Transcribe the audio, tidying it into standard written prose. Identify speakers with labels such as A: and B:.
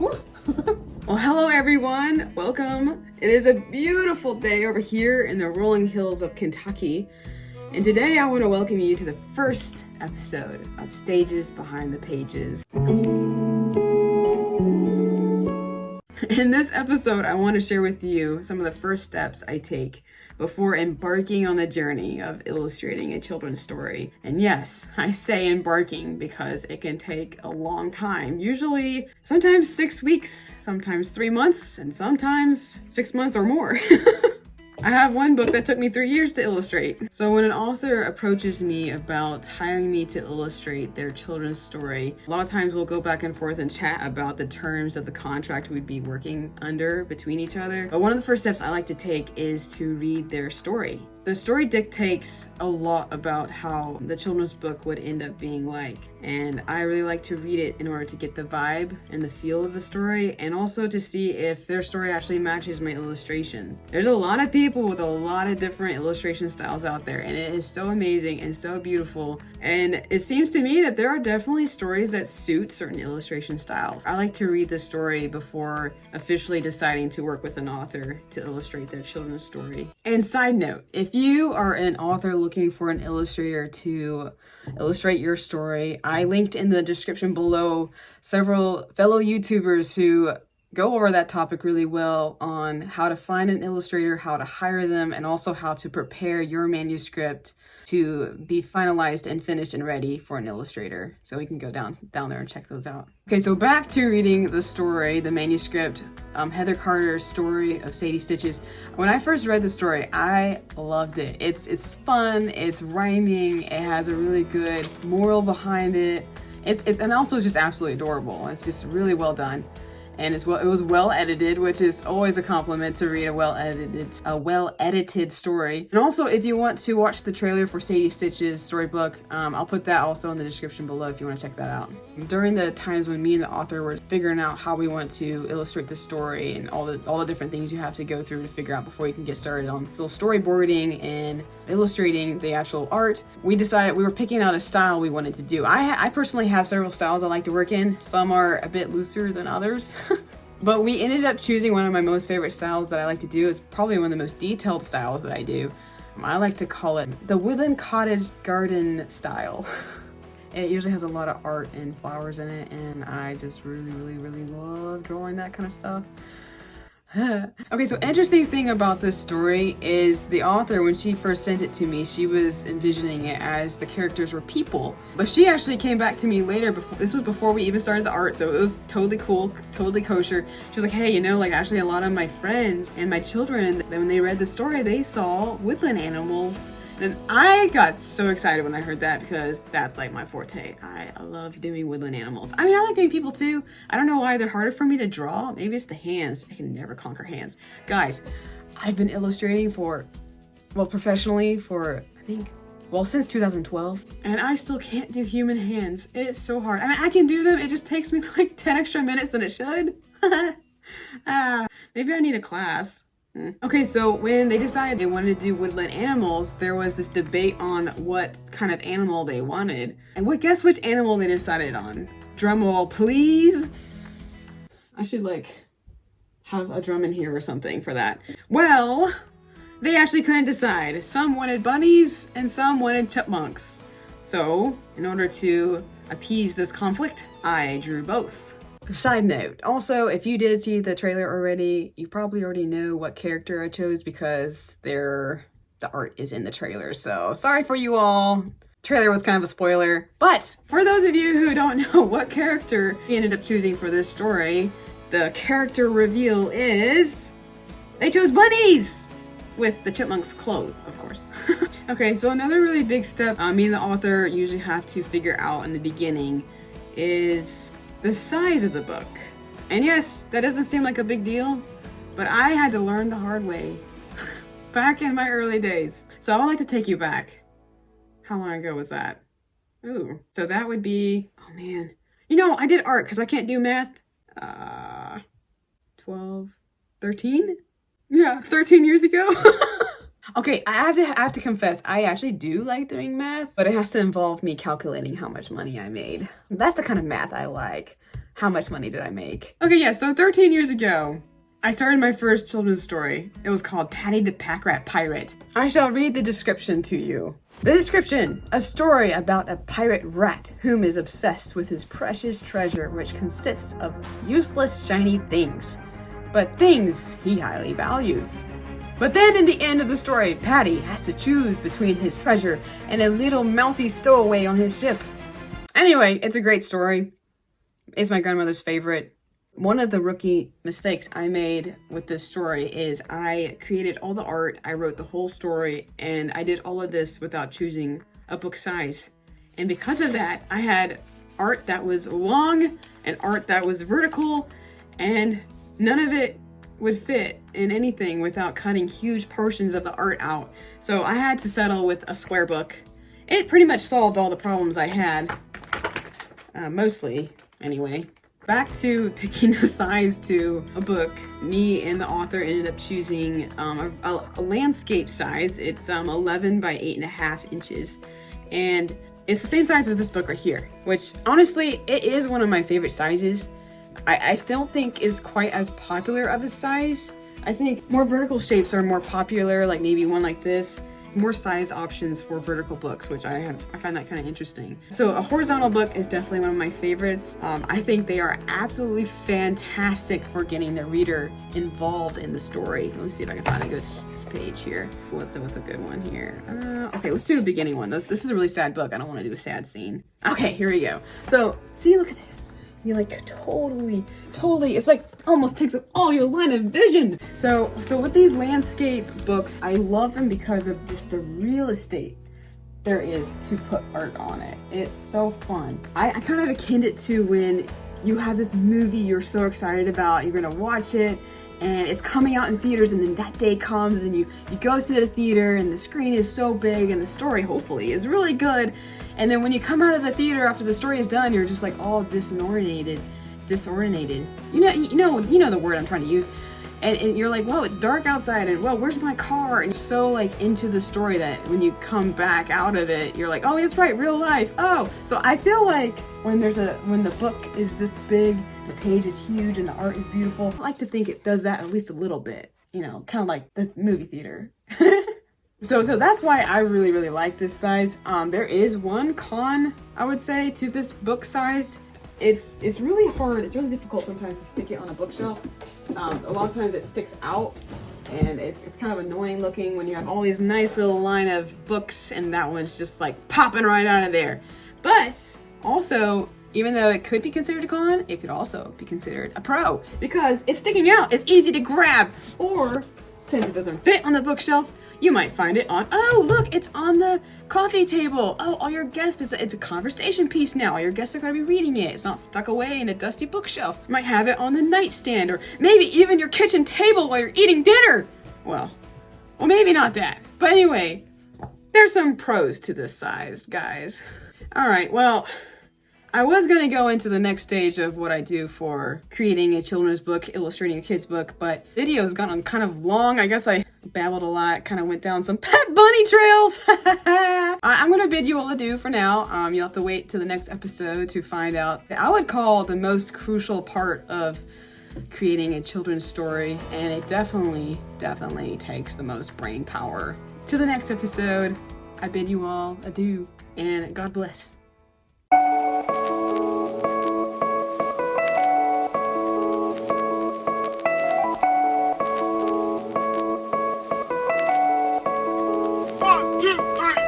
A: Well, hello everyone, welcome. It is a beautiful day over here in the rolling hills of Kentucky. And today I want to welcome you to the first episode of Stages Behind the Pages. In this episode, I want to share with you some of the first steps I take before embarking on the journey of illustrating a children's story. And yes, I say embarking because it can take a long time. Usually, sometimes 6 weeks, sometimes 3 months, and sometimes 6 months or more. I have one book that took me 3 years to illustrate. So when an author approaches me about hiring me to illustrate their children's story, a lot of times we'll go back and forth and chat about the terms of the contract we'd be working under between each other. But one of the first steps I like to take is to read their story. The story dictates a lot about how the children's book would end up being like, and I really like to read it in order to get the vibe and the feel of the story, and also to see if their story actually matches my illustration. There's a lot of people with a lot of different illustration styles out there, and it is so amazing and so beautiful, and it seems to me that there are definitely stories that suit certain illustration styles. I like to read the story before officially deciding to work with an author to illustrate their children's story. And side note, if you are an author looking for an illustrator to illustrate your story, I linked in the description below several fellow YouTubers who go over that topic really well on how to find an illustrator, how to hire them, and also how to prepare your manuscript to be finalized and finished and ready for an illustrator. So we can go down there and check those out. Okay, so back to reading the story, the manuscript, Heather Carter's story of Sadie Stitches. When I first read the story, I loved it. It's fun, it's rhyming, it has a really good moral behind it. It's and also just absolutely adorable. It's just really well done. And it was well edited, which is always a compliment to read a well edited story. And also, if you want to watch the trailer for Sadie Stitch's storybook, I'll put that also in the description below if you want to check that out. During the times when me and the author were figuring out how we want to illustrate the story and all the different things you have to go through to figure out before you can get started on little storyboarding and illustrating the actual art, we decided we were picking out a style we wanted to do. I personally have several styles I like to work in. Some are a bit looser than others. But we ended up choosing one of my most favorite styles that I like to do. It's probably one of the most detailed styles that I do. I like to call it the Woodland Cottage Garden style. It usually has a lot of art and flowers in it, and I just really love drawing that kind of stuff. Okay, so interesting thing about this story is the author, when she first sent it to me, she was envisioning it as the characters were people. But she actually came back to me later, this was before we even started the art, so it was totally cool, totally kosher. She was like, hey, actually a lot of my friends and my children, when they read the story, they saw woodland animals. And I got so excited when I heard that because that's like my forte. I love doing woodland animals. I mean, I like doing people too. I don't know why they're harder for me to draw. Maybe it's the hands. I can never conquer hands. Guys, I've been illustrating professionally for, since 2012. And I still can't do human hands. It's so hard. I mean, I can do them. It just takes me like 10 extra minutes than it should. Maybe I need a class. Okay, so when they decided they wanted to do woodland animals, there was this debate on what kind of animal they wanted. And guess which animal they decided on? Drum roll, please. I should have a drum in here or something for that. Well, they actually couldn't decide. Some wanted bunnies and some wanted chipmunks. So, in order to appease this conflict, I drew both. Side note, also, if you did see the trailer already, you probably already know what character I chose because the art is in the trailer. So sorry for you all. Trailer was kind of a spoiler. But for those of you who don't know what character we ended up choosing for this story, the character reveal is they chose bunnies with the chipmunks' clothes, of course. Okay, so another really big step me and the author usually have to figure out in the beginning is the size of the book. And yes, that doesn't seem like a big deal, but I had to learn the hard way back in my early days. So I would like to take you back. How long ago was that? Ooh, so that would be, oh man. I did art because I can't do math. 12, 13? Yeah, 13 years ago. Okay, I have to confess, I actually do like doing math, but it has to involve me calculating how much money I made. That's the kind of math I like. how much money did I make? Okay, yeah, so 13 years ago, I started my first children's story. It was called Patty the Pack Rat Pirate. I shall read the description to you. The description: a story about a pirate rat whom is obsessed with his precious treasure, which consists of useless shiny things, but things he highly values. But then in the end of the story, Patty has to choose between his treasure and a little mousy stowaway on his ship. Anyway, it's a great story. It's my grandmother's favorite. One of the rookie mistakes I made with this story is I created all the art, I wrote the whole story, and I did all of this without choosing a book size. And because of that, I had art that was long and art that was vertical, and none of it would fit in anything without cutting huge portions of the art out. So I had to settle with a square book. It pretty much solved all the problems I had, mostly anyway. Back to picking a size to a book, me and the author ended up choosing a landscape size. It's 11 by 8.5 inches, and it's the same size as this book right here, which honestly, it is one of my favorite sizes. I don't think is quite as popular of a size. I think more vertical shapes are more popular, like maybe one like this. More size options for vertical books, which I find that kind of interesting. So a horizontal book is definitely one of my favorites. I think they are absolutely fantastic for getting the reader involved in the story. Let me see if I can find a good page here. What's a good one here? Okay, let's do a beginning one. This is a really sad book. I don't want to do a sad scene. Okay, here we go. So see, look at this. You like totally, it's like almost takes up all your line of vision. So with these landscape books, I love them because of just the real estate there is to put art on it. It's so fun. I kind of akin it to when you have this movie you're so excited about, you're gonna watch it, and it's coming out in theaters, and then that day comes and you go to the theater and the screen is so big and the story hopefully is really good. And then when you come out of the theater after the story is done, you're just like all disoriented. You know the word I'm trying to use. And you're like, whoa, it's dark outside, and whoa, where's my car? And you're so like into the story that when you come back out of it, you're like, oh, that's right, real life. Oh, so I feel like when the book is this big, the page is huge, and the art is beautiful, I like to think it does that at least a little bit, kind of like the movie theater. So that's why I really, really like this size. There is one con, I would say, to this book size. It's really hard, it's really difficult sometimes to stick it on a bookshelf. A lot of times it sticks out, and it's kind of annoying looking when you have all these nice little line of books and that one's just like popping right out of there. But also, even though it could be considered a con, it could also be considered a pro because it's sticking out, it's easy to grab, or since it doesn't fit on the bookshelf, you might find it on, oh, look, it's on the coffee table. Oh, all your guests, it's a conversation piece now. All your guests are going to be reading it. It's not stuck away in a dusty bookshelf. You might have it on the nightstand, or maybe even your kitchen table while you're eating dinner. Well, maybe not that. But anyway, there's some pros to this size, guys. All right, well, I was going to go into the next stage of what I do for creating a children's book, illustrating a kid's book, but video's gotten kind of long. I guess I babbled a lot, kind of went down some pet bunny trails. I'm going to bid you all adieu for now. You'll have to wait till the next episode to find out I would call the most crucial part of creating a children's story, and it definitely takes the most brain power. Till the next episode, I bid you all adieu, and God bless.
B: 1, 2, 3.